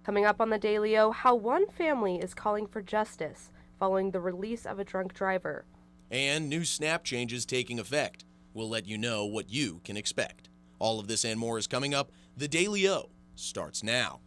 Coming up on the Daily O, how one family is calling for justice following the release of a drunk driver. And new SNAP changes taking effect. We'll let you know what you can expect. All of this and more is coming up. The Daily O starts now.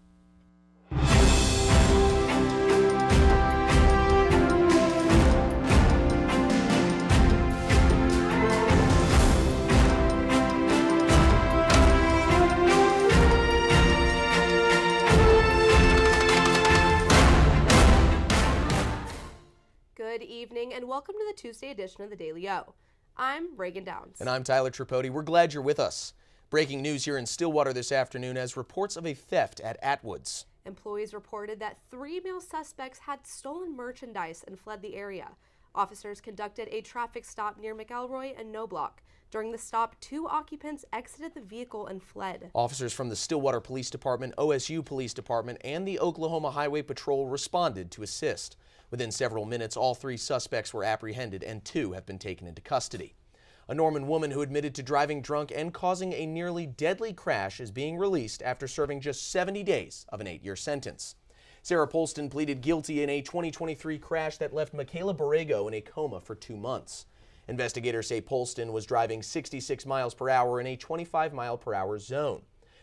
Good evening and welcome to the Tuesday edition of the Daily O. I'm Reagan Downs. And I'm Tyler Tripodi. We're glad you're with us. Breaking news here in Stillwater this afternoon as reports of a theft at Atwoods. Employees reported that 3 male suspects had stolen merchandise and fled the area. Officers conducted a traffic stop near McElroy and Knobloch. During the stop, 2 occupants exited the vehicle and fled. Officers from the Stillwater Police Department, OSU Police Department, and the Oklahoma Highway Patrol responded to assist. Within several minutes, all 3 suspects were apprehended and 2 have been taken into custody. A Norman woman who admitted to driving drunk and causing a nearly deadly crash is being released after serving just 70 days of an 8-year sentence. Sarah Polston pleaded guilty in a 2023 crash that left Michaela Borrego in a coma for 2 months. Investigators say Polston was driving 66 miles per hour in a 25 mile per hour zone.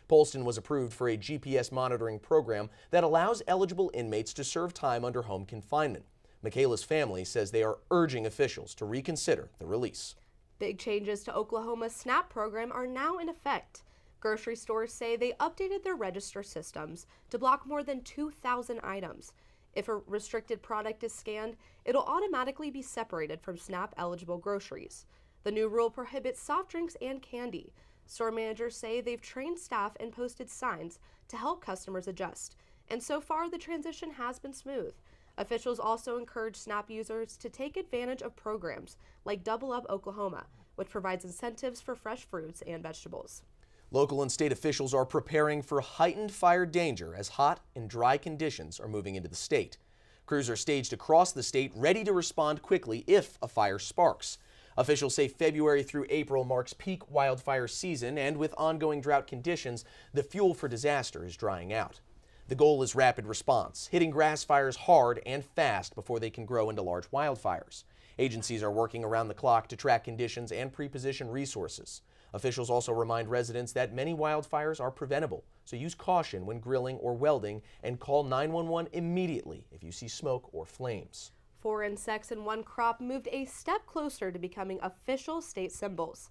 Polston was approved for a GPS monitoring program that allows eligible inmates to serve time under home confinement. Michaela's family says they are urging officials to reconsider the release. Big changes to Oklahoma's SNAP program are now in effect. Grocery stores say they updated their register systems to block more than 2,000 items. If a restricted product is scanned, it'll automatically be separated from SNAP-eligible groceries. The new rule prohibits soft drinks and candy. Store managers say they've trained staff and posted signs to help customers adjust. And so far, the transition has been smooth. Officials also encourage SNAP users to take advantage of programs like Double Up Oklahoma, which provides incentives for fresh fruits and vegetables. Local and state officials are preparing for heightened fire danger as hot and dry conditions are moving into the state. Crews are staged across the state ready to respond quickly if a fire sparks. Officials say February through April marks peak wildfire season, and with ongoing drought conditions, the fuel for disaster is drying out. The goal is rapid response, hitting grass fires hard and fast before they can grow into large wildfires. Agencies are working around the clock to track conditions and pre-position resources. Officials also remind residents that many wildfires are preventable, so use caution when grilling or welding and call 911 immediately if you see smoke or flames. 4 insects in one crop moved a step closer to becoming official state symbols.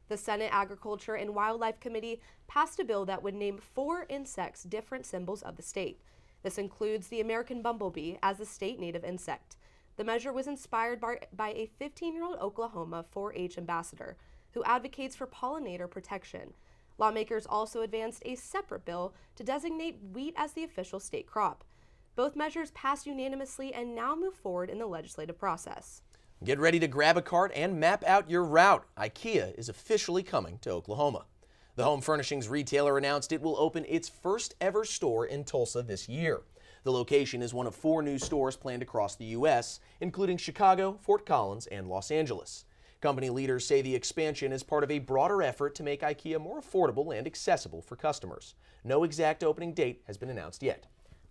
The Senate Agriculture and Wildlife Committee passed a bill that would name 4 insects different symbols of the state. This includes the American bumblebee as a state native insect. The measure was inspired by a 15-year-old Oklahoma 4-H ambassador who advocates for pollinator protection. Lawmakers also advanced a separate bill to designate wheat as the official state crop. Both measures passed unanimously and now move forward in the legislative process. Get ready to grab a cart and map out your route. IKEA is officially coming to Oklahoma. The home furnishings retailer announced it will open its first ever store in Tulsa this year. The location is one of 4 new stores planned across the U.S., including Chicago, Fort Collins, and Los Angeles. Company leaders say the expansion is part of a broader effort to make IKEA more affordable and accessible for customers. No exact opening date has been announced yet.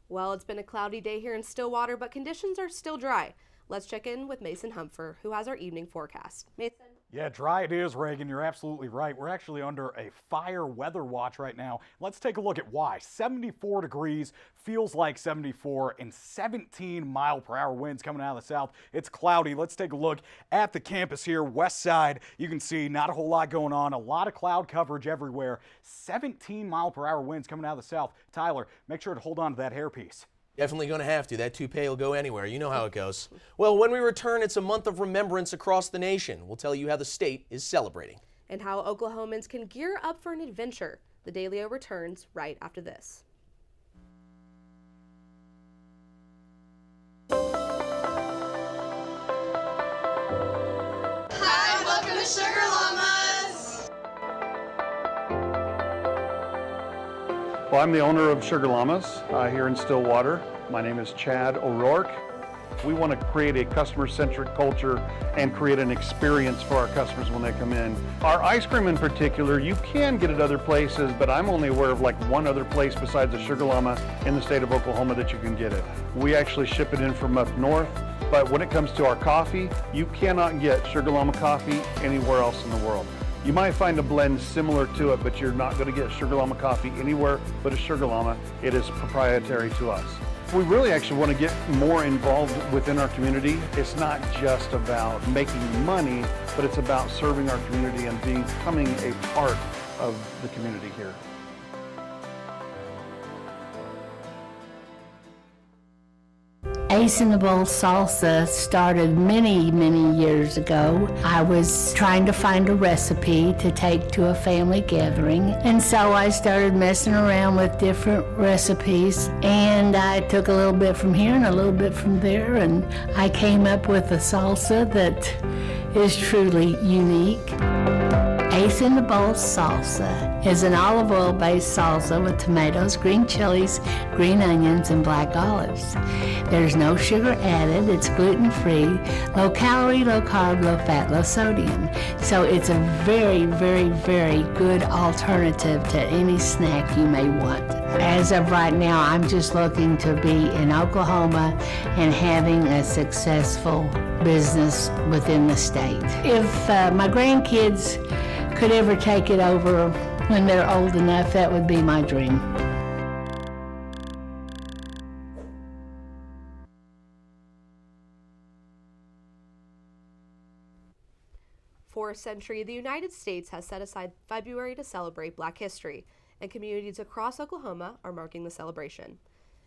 Well, it's been a cloudy day here in Stillwater, but conditions are still dry. Let's check in with Mason Humpher, who has our evening forecast. Mason? Yeah, dry it is, Reagan. You're absolutely right. We're actually under a fire weather watch right now. Let's take a look at why. 74 degrees, feels like 74, and 17 mile per hour winds coming out of the south. It's cloudy. Let's take a look at the campus here, west side. You can see not a whole lot going on, a lot of cloud coverage everywhere. 17 mile per hour winds coming out of the south. Tyler, make sure to hold on to that hairpiece. Definitely going to have to. That toupee will go anywhere. You know how it goes. Well, when we return, it's a month of remembrance across the nation. We'll tell you how the state is celebrating. And how Oklahomans can gear up for an adventure. The Daily O returns right after this. Hi, welcome to Sugar Llamas. Well, I'm the owner of Sugar Llamas here in Stillwater. My name is Chad O'Rourke. We want to create a customer-centric culture and create an experience for our customers when they come in. Our ice cream in particular, you can get it other places, but I'm only aware of like one other place besides the Sugar Llama in the state of Oklahoma that you can get it. We actually ship it in from up north, but when it comes to our coffee, you cannot get Sugar Llama coffee anywhere else in the world. You might find a blend similar to it, but you're not going to get Sugar Llama coffee anywhere but a Sugar Llama. It is proprietary to us. We really actually want to get more involved within our community. It's not just about making money, but it's about serving our community and becoming a part of the community here. Ace in the Bowl salsa started many, many years ago. I was trying to find a recipe to take to a family gathering, and so I started messing around with different recipes, and I took a little bit from here and a little bit from there, and I came up with a salsa that is truly unique. Ace in the Bowl salsa is an olive oil based salsa with tomatoes, green chilies, green onions, and black olives. There's no sugar added, it's gluten free, low calorie, low carb, low fat, low sodium. So it's a very, very, very good alternative to any snack you may want. As of right now, I'm just looking to be in Oklahoma and having a successful business within the state. If my grandkids could ever take it over when they're old enough, that would be my dream. For a century, the United States has set aside February to celebrate Black history, and communities across Oklahoma are marking the celebration.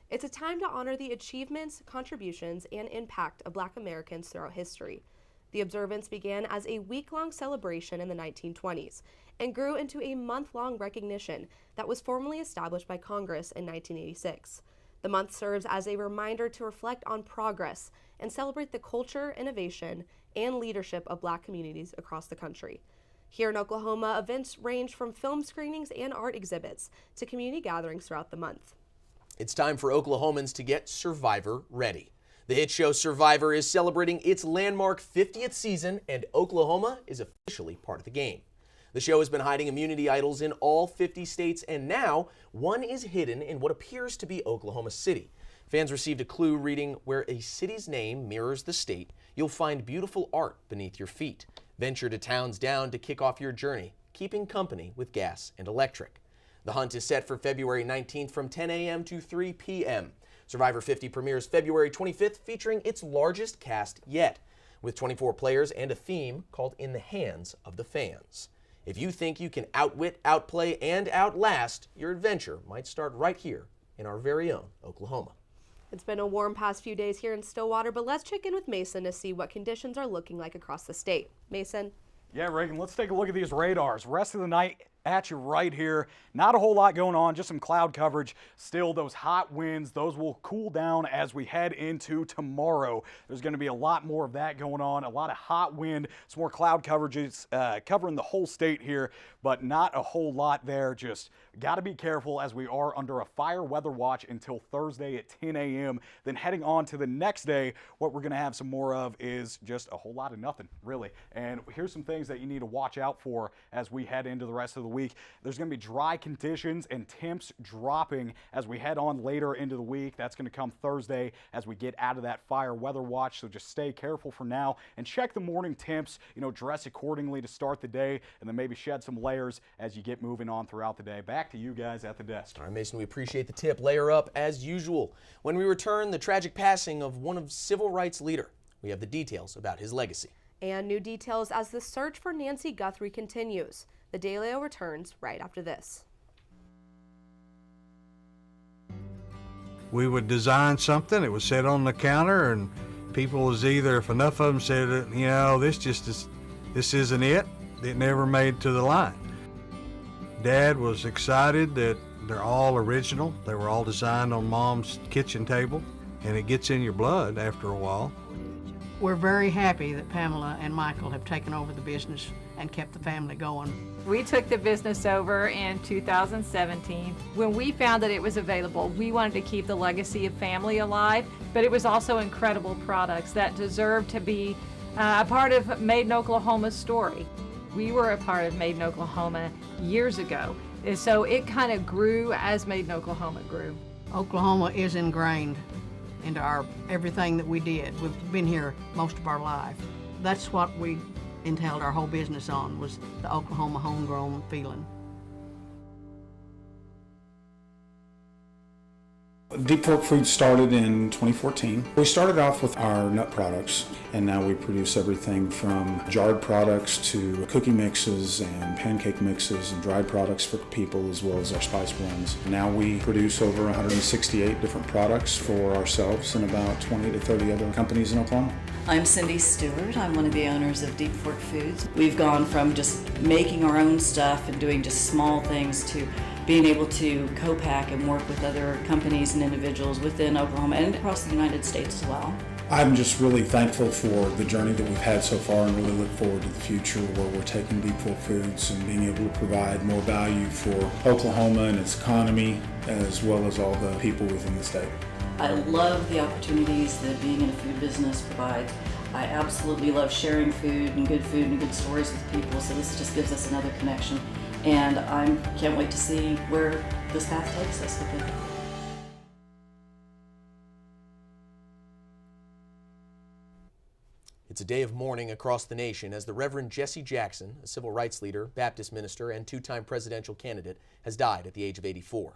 It's a time to honor the achievements, contributions, and impact of Black Americans throughout history. The observance began as a week-long celebration in the 1920s and grew into a month-long recognition that was formally established by Congress in 1986. The month serves as a reminder to reflect on progress and celebrate the culture, innovation, and leadership of Black communities across the country. Here in Oklahoma, events range from film screenings and art exhibits to community gatherings throughout the month. It's time for Oklahomans to get Survivor ready. The hit show Survivor is celebrating its landmark 50th season, and Oklahoma is officially part of the game. The show has been hiding immunity idols in all 50 states, and now one is hidden in what appears to be Oklahoma City. Fans received a clue reading, "Where a city's name mirrors the state, you'll find beautiful art beneath your feet. Venture to Towns Down to kick off your journey, keeping company with gas and electric." The hunt is set for February 19th from 10 a.m. to 3 p.m. Survivor 50 premieres February 25th, featuring its largest cast yet, with 24 players and a theme called In the Hands of the Fans. If you think you can outwit, outplay, and outlast, your adventure might start right here in our very own Oklahoma. It's been a warm past few days here in Stillwater, but let's check in with Mason to see what conditions are looking like across the state. Mason? Yeah, Reagan, let's take a look at these radars. Rest of the night at you right here. Not a whole lot going on, just some cloud coverage. Still, those hot winds, those will cool down as we head into tomorrow. There's going to be a lot more of that going on, a lot of hot wind, some more cloud coverages covering the whole state here, but not a whole lot there. Just got to be careful as we are under a fire weather watch until Thursday at 10 a.m. Then heading on to the next day, what we're going to have some more of is just a whole lot of nothing, really. And here's some things that you need to watch out for as we head into the rest of the week. There's going to be dry conditions and temps dropping as we head on later into the week. That's going to come Thursday as we get out of that fire weather watch. So just stay careful for now and check the morning temps, dress accordingly to start the day, and then maybe shed some layers as you get moving on throughout the day. Back to you guys at the desk. All right, Mason, we appreciate the tip. Layer up as usual. When we return, the tragic passing of one of civil rights leader. We have the details about his legacy. And new details as the search for Nancy Guthrie continues. The Daily returns right after this. We would design something, it was set on the counter, and people was either, if enough of them said, this isn't it never made to the line. Dad was excited that they're all original. They were all designed on Mom's kitchen table, and it gets in your blood after a while. We're very happy that Pamela and Michael have taken over the business and kept the family going. We took the business over in 2017. When we found that it was available, we wanted to keep the legacy of family alive, but it was also incredible products that deserved to be a part of Made in Oklahoma's story. We were a part of Made in Oklahoma years ago, and so it kind of grew as Made in Oklahoma grew. Oklahoma is ingrained into everything that we did. We've been here most of our life. That's what we entailed our whole business on, was the Oklahoma homegrown feeling. Deep Fork Foods started in 2014. We started off with our nut products, and now we produce everything from jarred products to cookie mixes and pancake mixes and dried products for people, as well as our spice blends. Now we produce over 168 different products for ourselves and about 20 to 30 other companies in Oklahoma. I'm Cindy Stewart. I'm one of the owners of Deep Fork Foods. We've gone from just making our own stuff and doing just small things to being able to co-pack and work with other companies and individuals within Oklahoma and across the United States as well. I'm just really thankful for the journey that we've had so far and really look forward to the future where we're taking Deep Fork Foods and being able to provide more value for Oklahoma and its economy, as well as all the people within the state. I love the opportunities that being in a food business provides. I absolutely love sharing food and good stories with people, so this just gives us another connection. And I can't wait to see where this path takes us with it. It's a day of mourning across the nation as the Reverend Jesse Jackson, a civil rights leader, Baptist minister, and two-time presidential candidate, has died at the age of 84.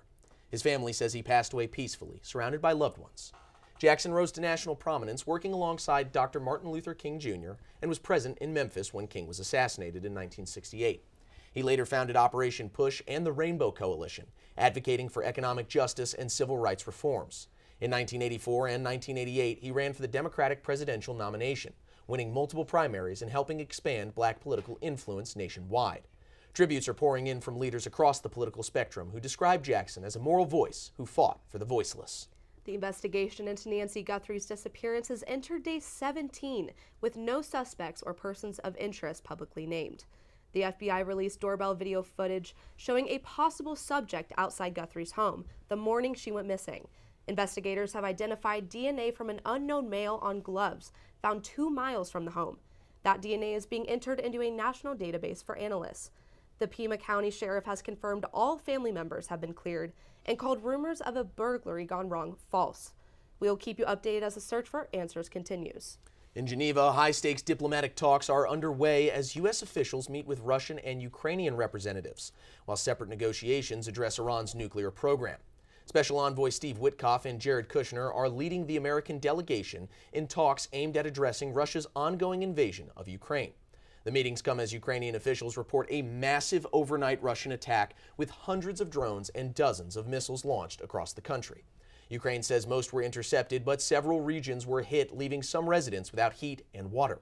His family says he passed away peacefully, surrounded by loved ones. Jackson rose to national prominence working alongside Dr. Martin Luther King Jr. and was present in Memphis when King was assassinated in 1968. He later founded Operation Push and the Rainbow Coalition, advocating for economic justice and civil rights reforms. In 1984 and 1988, he ran for the Democratic presidential nomination, winning multiple primaries and helping expand black political influence nationwide. Tributes are pouring in from leaders across the political spectrum who describe Jackson as a moral voice who fought for the voiceless. The investigation into Nancy Guthrie's disappearance has entered day 17, with no suspects or persons of interest publicly named. The FBI released doorbell video footage showing a possible subject outside Guthrie's home the morning she went missing. Investigators have identified DNA from an unknown male on gloves found 2 miles from the home. That DNA is being entered into a national database for analysts. The Pima County Sheriff has confirmed all family members have been cleared and called rumors of a burglary gone wrong false. We'll keep you updated as the search for answers continues. In Geneva, high-stakes diplomatic talks are underway as U.S. officials meet with Russian and Ukrainian representatives, while separate negotiations address Iran's nuclear program. Special Envoy Steve Witkoff and Jared Kushner are leading the American delegation in talks aimed at addressing Russia's ongoing invasion of Ukraine. The meetings come as Ukrainian officials report a massive overnight Russian attack with hundreds of drones and dozens of missiles launched across the country. Ukraine says most were intercepted, but several regions were hit, leaving some residents without heat and water.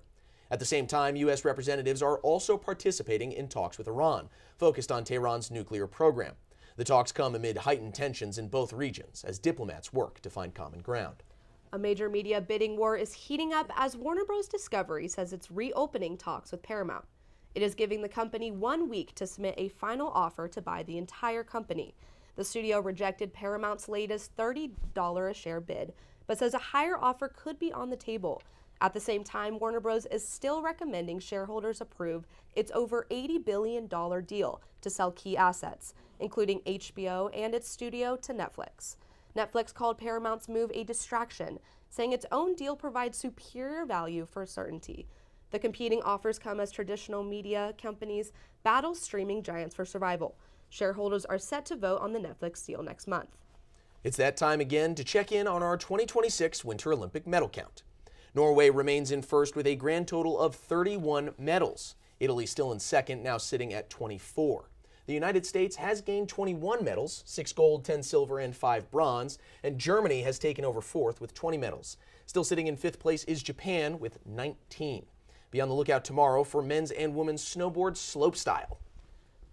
At the same time, U.S. representatives are also participating in talks with Iran, focused on Tehran's nuclear program. The talks come amid heightened tensions in both regions as diplomats work to find common ground. A major media bidding war is heating up as Warner Bros. Discovery says it's reopening talks with Paramount. It is giving the company 1 week to submit a final offer to buy the entire company. The studio rejected Paramount's latest $30 a share bid, but says a higher offer could be on the table. At the same time, Warner Bros. Is still recommending shareholders approve its over $80 billion deal to sell key assets, including HBO and its studio, to Netflix. Netflix called Paramount's move a distraction, saying its own deal provides superior value for certainty. The competing offers come as traditional media companies battle streaming giants for survival. Shareholders are set to vote on the Netflix deal next month. It's that time again to check in on our 2026 Winter Olympic medal count. Norway remains in first with a grand total of 31 medals. Italy still in second, now sitting at 24. The United States has gained 21 medals, 6 gold, 10 silver, and 5 bronze, and Germany has taken over fourth with 20 medals. Still sitting in fifth place is Japan with 19. Be on the lookout tomorrow for men's and women's snowboard slopestyle.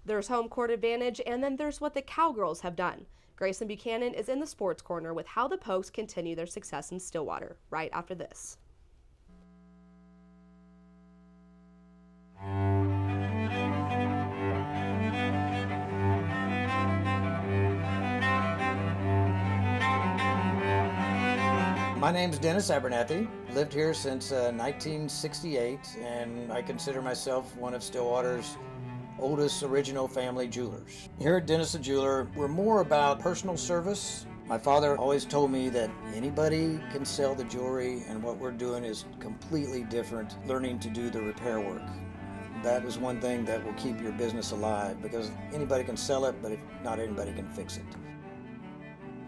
There's home court advantage, and then there's what the Cowgirls have done. Grayson Buchanan is in the Sports Corner with how the Pokes continue their success in Stillwater, right after this. My name's Dennis Abernathy. Lived here since 1968, and I consider myself one of Stillwater's oldest original family jewelers. Here at Dennis the Jeweler, we're more about personal service. My father always told me that anybody can sell the jewelry, and what we're doing is completely different, learning to do the repair work. That is one thing that will keep your business alive, because anybody can sell it, but not anybody can fix it.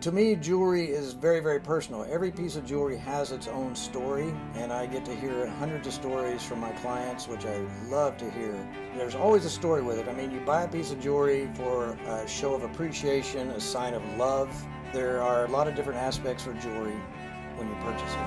To me, jewelry is very, very personal. Every piece of jewelry has its own story, and I get to hear hundreds of stories from my clients, which I love to hear. There's always a story with it. I mean, you buy a piece of jewelry for a show of appreciation, a sign of love. There are a lot of different aspects for jewelry when you purchase it.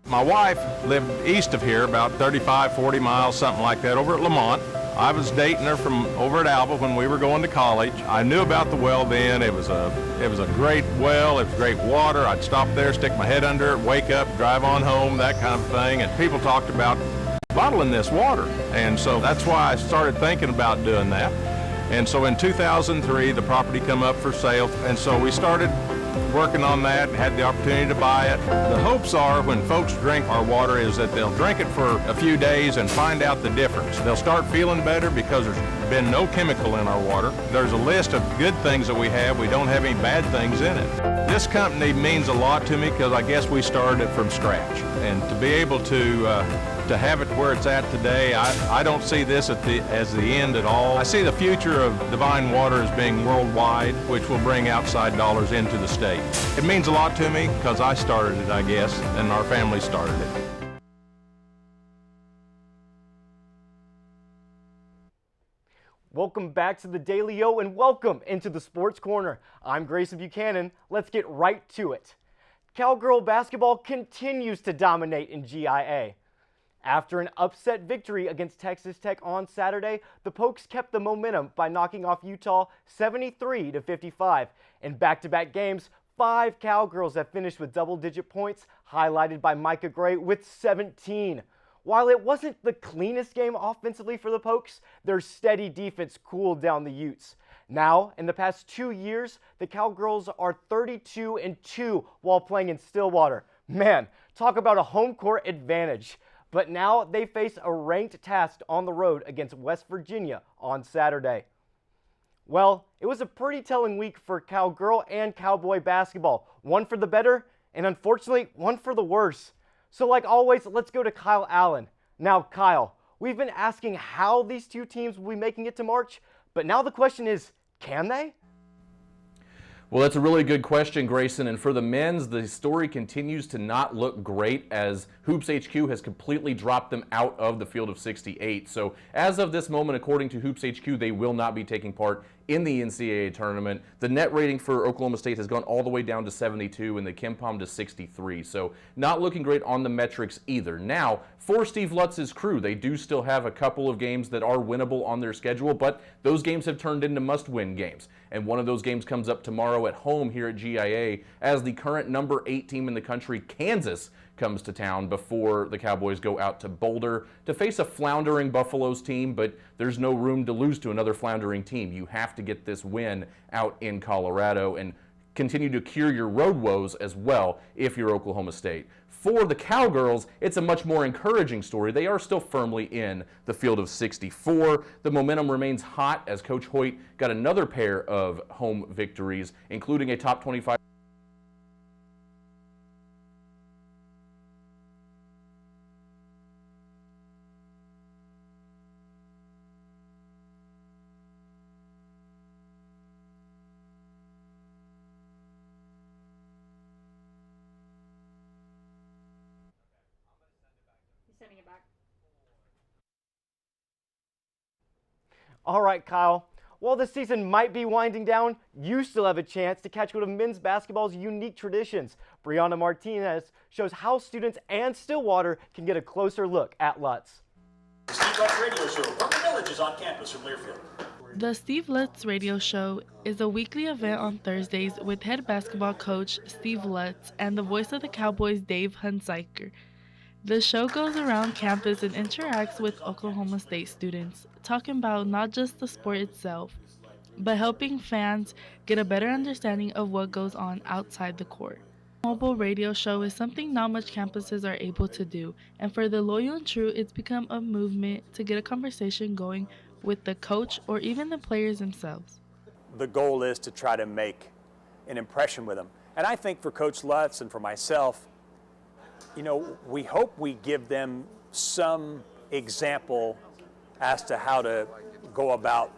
My wife lived east of here, about 35, 40 miles, something like that, over at Lamont. I was dating her from over at Alba when we were going to college. I knew about the well then. It was a great well. It was great water. I'd stop there, stick my head under it, wake up, drive on home, that kind of thing. And people talked about bottling this water. And so that's why I started thinking about doing that. And so in 2003, the property come up for sale. And so we started working on that, had the opportunity to buy it. The hopes are when folks drink our water is that they'll drink it for a few days and find out the difference. They'll start feeling better because there's been no chemical in our water. There's a list of good things that we have. We don't have any bad things in it. This company means a lot to me because I guess we started it from scratch. And to be able to have it where it's at today, I don't see this as the end at all. I see the future of Divine Water as being worldwide, which will bring outside dollars into the state. It means a lot to me because I started it, I guess, and our family started it. Welcome back to the Daily O and welcome into the Sports Corner. I'm Grayson Buchanan. Let's get right to it. Cowgirl basketball continues to dominate in GIA. After an upset victory against Texas Tech on Saturday, the Pokes kept the momentum by knocking off Utah 73-55. In back-to-back games, 5 Cowgirls have finished with double-digit points, highlighted by Micah Gray with 17. While it wasn't the cleanest game offensively for the Pokes, their steady defense cooled down the Utes. Now, in the past 2 years, the Cowgirls are 32-2 while playing in Stillwater. Man, talk about a home court advantage. But now they face a ranked task on the road against West Virginia on Saturday. Well, it was a pretty telling week for Cowgirl and Cowboy basketball. One for the better, and unfortunately, one for the worse. So like always, let's go to Kyle Allen. Now, Kyle, we've been asking how these two teams will be making it to March, but now the question is, can they? Well, that's a really good question, Grayson. And for the men's, the story continues to not look great as Hoops HQ has completely dropped them out of the field of 68. So as of this moment, according to Hoops HQ, they will not be taking part in the NCAA tournament. The net rating for Oklahoma State has gone all the way down to 72 and the KenPom to 63. So not looking great on the metrics either. Now, for Steve Lutz's crew, they do still have a couple of games that are winnable on their schedule, but those games have turned into must-win games. And one of those games comes up tomorrow at home here at GIA as the current number 8 team in the country, Kansas, comes to town before the Cowboys go out to Boulder to face a floundering Buffaloes team, but there's no room to lose to another floundering team. You have to get this win out in Colorado and continue to cure your road woes as well if you're Oklahoma State. For the Cowgirls, it's a much more encouraging story. They are still firmly in the field of 64. The momentum remains hot as Coach Hoyt got another pair of home victories, including a top 25. All right, Kyle. While the season might be winding down, you still have a chance to catch one of men's basketball's unique traditions. Brianna Martinez shows how students and Stillwater can get a closer look at Lutz. The Steve Lutz Radio Show from the Villages on campus from Learfield. The Steve Lutz Radio Show is a weekly event on Thursdays with head basketball coach Steve Lutz and the voice of the Cowboys, Dave Hunziker. The show goes around campus and interacts with Oklahoma State students, talking about not just the sport itself, but helping fans get a better understanding of what goes on outside the court. Mobile radio show is something not much campuses are able to do, and for the Loyal and True, it's become a movement to get a conversation going with the coach or even the players themselves. The goal is to try to make an impression with them. And I think for Coach Lutz and for myself, we hope we give them some example as to how to go about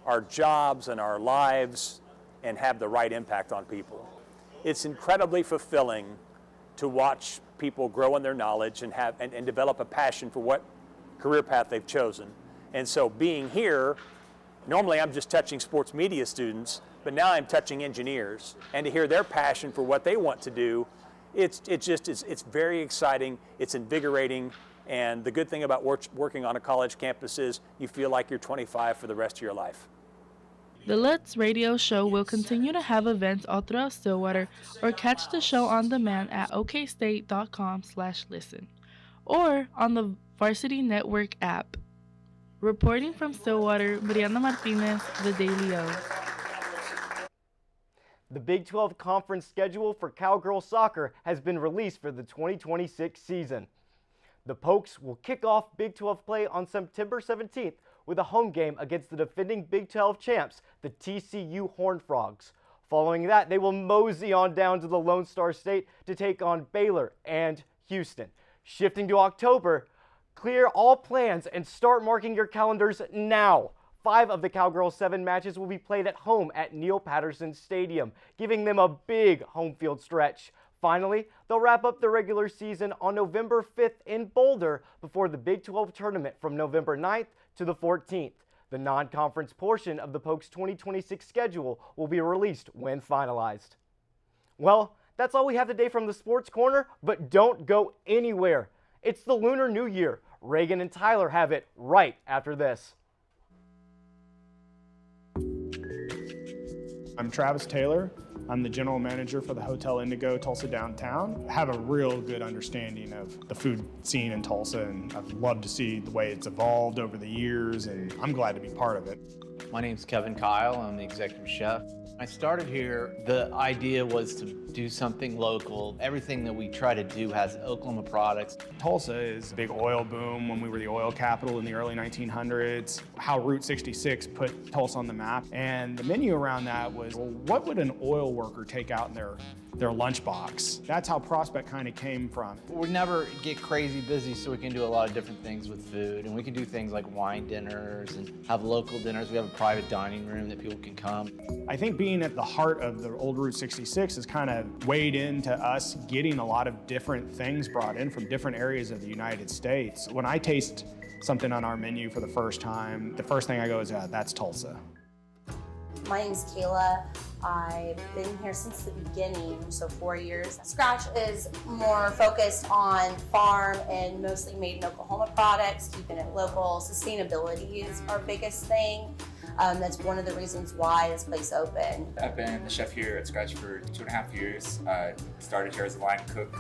our jobs and our lives and have the right impact on people. It's incredibly fulfilling to watch people grow in their knowledge and and develop a passion for what career path they've chosen. And so being here, normally I'm just touching sports media students, but now I'm touching engineers, and to hear their passion for what they want to do, it's very exciting, it's invigorating, and the good thing about working on a college campus is you feel like you're 25 for the rest of your life. The Let's Radio Show will continue to have events all throughout Stillwater, or catch the show on demand at okstate.com/listen or on the Varsity Network app. Reporting from Stillwater, Mariana Martinez, The Daily O. The Big 12 conference schedule for Cowgirl soccer has been released for the 2026 season. The Pokes will kick off Big 12 play on September 17th with a home game against the defending Big 12 champs, the TCU Horned Frogs. Following that, they will mosey on down to the Lone Star State to take on Baylor and Houston. Shifting to October, clear all plans and start marking your calendars now. 5 of the Cowgirls' 7 matches will be played at home at Neil Patterson Stadium, giving them a big home field stretch. Finally, they'll wrap up the regular season on November 5th in Boulder before the Big 12 tournament from November 9th to the 14th. The non-conference portion of the Pokes' 2026 schedule will be released when finalized. Well, that's all we have today from the Sports Corner, but don't go anywhere. It's the Lunar New Year. Reagan and Tyler have it right after this. I'm Travis Taylor. I'm the general manager for the Hotel Indigo Tulsa Downtown. I have a real good understanding of the food scene in Tulsa, and I've loved to see the way it's evolved over the years, and I'm glad to be part of it. My name's Kevin Kyle. I'm the executive chef. I started here, the idea was to do something local. Everything that we try to do has Oklahoma products. Tulsa is a big oil boom when we were the oil capital in the early 1900s. How Route 66 put Tulsa on the map. And the menu around that was, well, what would an oil worker take out in their lunchbox? That's how Prospect kind of came from. We never get crazy busy, so we can do a lot of different things with food. And we can do things like wine dinners and have local dinners. We have a private dining room that people can come. I think being at the heart of the old Route 66 has kind of weighed into us getting a lot of different things brought in from different areas of the United States. When I taste something on our menu for the first time, the first thing I go is, that's Tulsa. My name's Kayla. I've been here since the beginning, so 4 years. Scratch is more focused on farm and mostly made in Oklahoma products, keeping it local. Sustainability is our biggest thing. That's one of the reasons why this place opened. I've been the chef here at Scratch for 2.5 years. Started here as a line cook.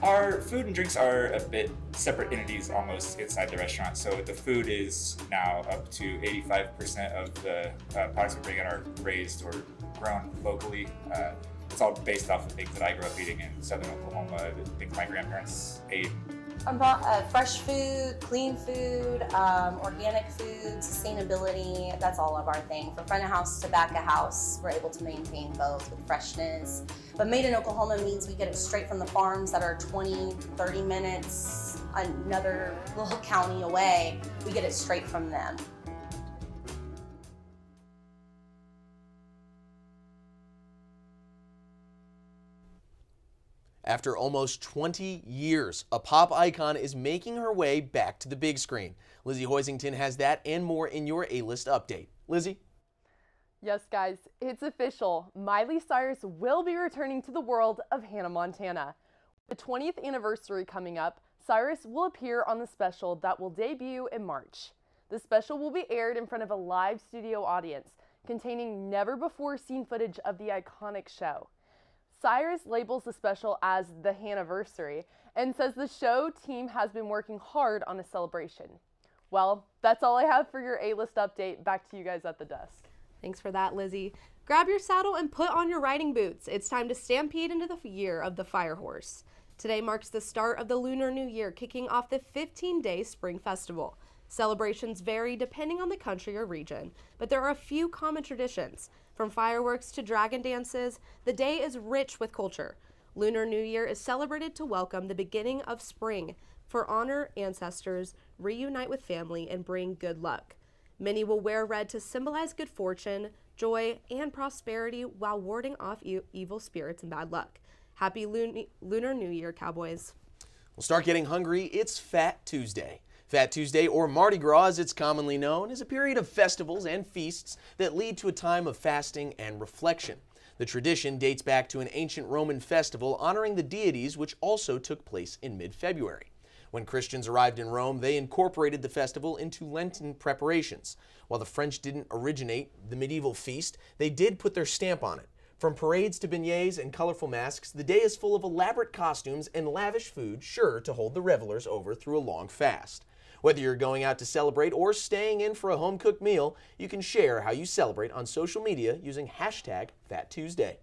Our food and drinks are a bit separate entities almost inside the restaurant. So the food is now up to 85% of the products we bring in are raised or grown locally. It's all based off of things that I grew up eating in southern Oklahoma, the things my grandparents ate. About fresh food, clean food, organic food, sustainability, that's all of our thing. From front of house to back of house, we're able to maintain both with freshness. But made in Oklahoma means we get it straight from the farms that are 20, 30 minutes, another little county away. We get it straight from them. After almost 20 years, a pop icon is making her way back to the big screen. Lizzie Hoisington has that and more in your A-List update. Lizzie? Yes, guys, it's official. Miley Cyrus will be returning to the world of Hannah Montana. The 20th anniversary coming up, Cyrus will appear on the special that will debut in March. The special will be aired in front of a live studio audience, containing never-before-seen footage of the iconic show. Cyrus labels the special as the Hanniversary and says the show team has been working hard on a celebration. Well, that's all I have for your A-List update. Back to you guys at the desk. Thanks for that, Lizzie. Grab your saddle and put on your riding boots. It's time to stampede into the year of the fire horse. Today marks the start of the Lunar New Year, kicking off the 15-day Spring Festival. Celebrations vary depending on the country or region, but there are a few common traditions. From fireworks to dragon dances, the day is rich with culture. Lunar New Year is celebrated to welcome the beginning of spring, for honor ancestors, reunite with family, and bring good luck. Many will wear red to symbolize good fortune, joy, and prosperity while warding off evil spirits and bad luck. Happy Lunar New Year, Cowboys. We'll start getting hungry. It's Fat Tuesday. Fat Tuesday, or Mardi Gras as it's commonly known, is a period of festivals and feasts that lead to a time of fasting and reflection. The tradition dates back to an ancient Roman festival honoring the deities, which also took place in mid-February. When Christians arrived in Rome, they incorporated the festival into Lenten preparations. While the French didn't originate the medieval feast, they did put their stamp on it. From parades to beignets and colorful masks, the day is full of elaborate costumes and lavish food, sure to hold the revelers over through a long fast. Whether you're going out to celebrate or staying in for a home-cooked meal, you can share how you celebrate on social media using hashtag #FatTuesday.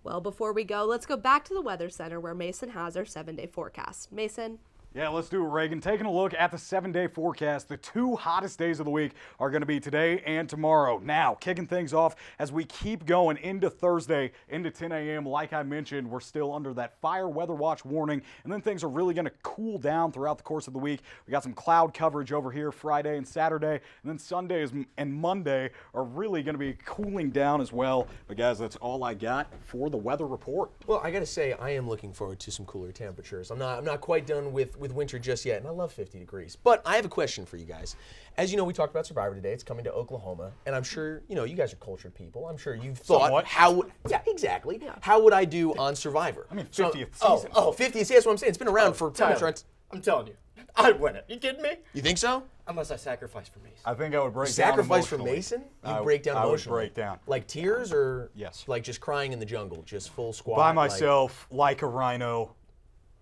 Well, before we go, let's go back to the Weather Center where Mason has our 7-day forecast. Mason? Yeah, let's do it, Reagan. Taking a look at the 7-day forecast, the two hottest days of the week are going to be today and tomorrow. Now, kicking things off as we keep going into Thursday, into 10 a.m. Like I mentioned, we're still under that fire weather watch warning, and then things are really going to cool down throughout the course of the week. We got some cloud coverage over here Friday and Saturday, and then Sunday and Monday are really going to be cooling down as well. But guys, that's all I got for the weather report. Well, I got to say, I am looking forward to some cooler temperatures. I'm not quite done with winter just yet, and I love 50 degrees. But I have a question for you guys. As you know, we talked about Survivor today. It's coming to Oklahoma, and I'm sure, you guys are cultured people. I'm sure you've thought, yeah, exactly. Yeah. How would I do on Survivor? I mean, 50th season. 50th season, that's what I'm saying. It's been around for pretty much. I'm telling you, I'd win it. You kidding me? You think so? Unless I sacrifice for Mason. I think I would break down Sacrifice for emotionally. Mason? You break down emotionally? I would break down. Like tears or yes, like just crying in the jungle, just full squat? By myself, like a rhino,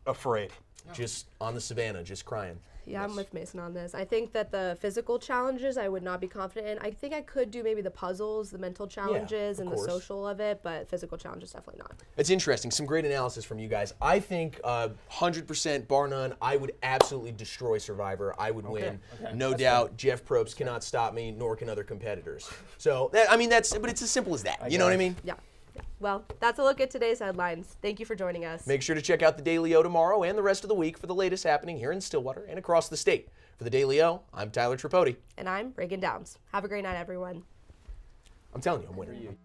afraid. Just on the savannah, just crying. Yeah, I'm with Mason on this. I think that the physical challenges I would not be confident in. I think I could do maybe the puzzles, the mental challenges, and the social of it, but physical challenges definitely not. It's interesting. Some great analysis from you guys. I think 100%, bar none, I would absolutely destroy Survivor. I would win. Okay. No doubt. Jeff Probst cannot stop me, nor can other competitors. So, but it's as simple as that. You know what I mean? Yeah. Well, that's a look at today's headlines. Thank you for joining us. Make sure to check out the Daily O tomorrow and the rest of the week for the latest happening here in Stillwater and across the state. For the Daily O, I'm Tyler Tripodi. And I'm Reagan Downs. Have a great night, everyone. I'm telling you, I'm winning.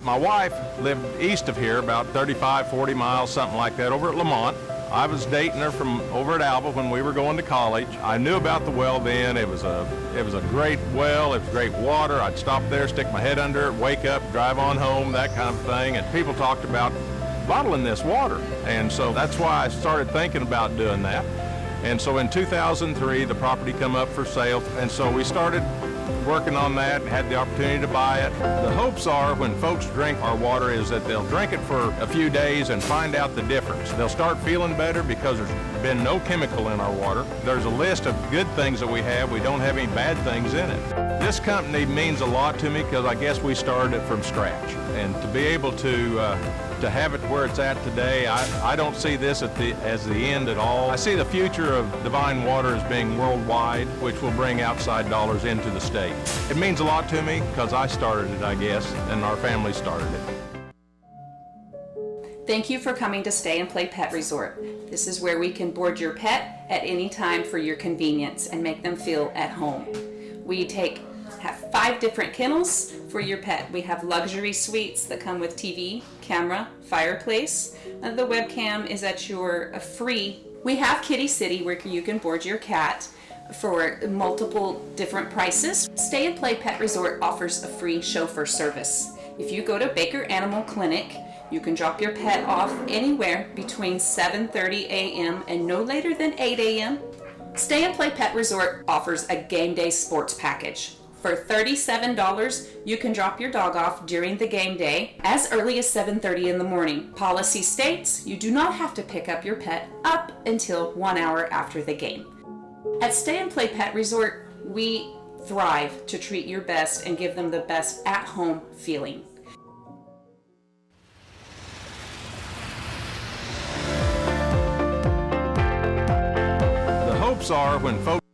My wife lived east of here, about 35, 40 miles, something like that, over at Lamont. I was dating her from over at Alba when we were going to college. I knew about the well then. It was a great well. It was great water. I'd stop there, stick my head under it, wake up, drive on home, that kind of thing. And people talked about bottling this water. And so that's why I started thinking about doing that. And so in 2003, the property come up for sale. And so we started working on that, had the opportunity to buy it. The hopes are when folks drink our water is that they'll drink it for a few days and find out the difference. They'll start feeling better because there's been no chemical in our water. There's a list of good things that we have. We don't have any bad things in it. This company means a lot to me because I guess we started it from scratch. And to be able to have it where it's at today, I don't see this as the end at all. I see the future of Divine Water as being worldwide, which will bring outside dollars into the state. It means a lot to me because I started it, I guess, and our family started it. Thank you for coming to Stay and Play Pet Resort. This is where we can board your pet at any time for your convenience and make them feel at home. We have 5 different kennels for your pet. We have luxury suites that come with TV, camera, fireplace. The webcam is at your free. We have Kitty City where you can board your cat for multiple different prices. Stay and Play Pet Resort offers a free chauffeur service. If you go to Baker Animal Clinic, you can drop your pet off anywhere between 7:30 a.m. and no later than 8 a.m. Stay and Play Pet Resort offers a game day sports package. For $37, you can drop your dog off during the game day as early as 7:30 in the morning. Policy states you do not have to pick up your pet up until 1 hour after the game. At Stay and Play Pet Resort, we Thrive to treat your best and give them the best at-home feeling. The hopes are when folks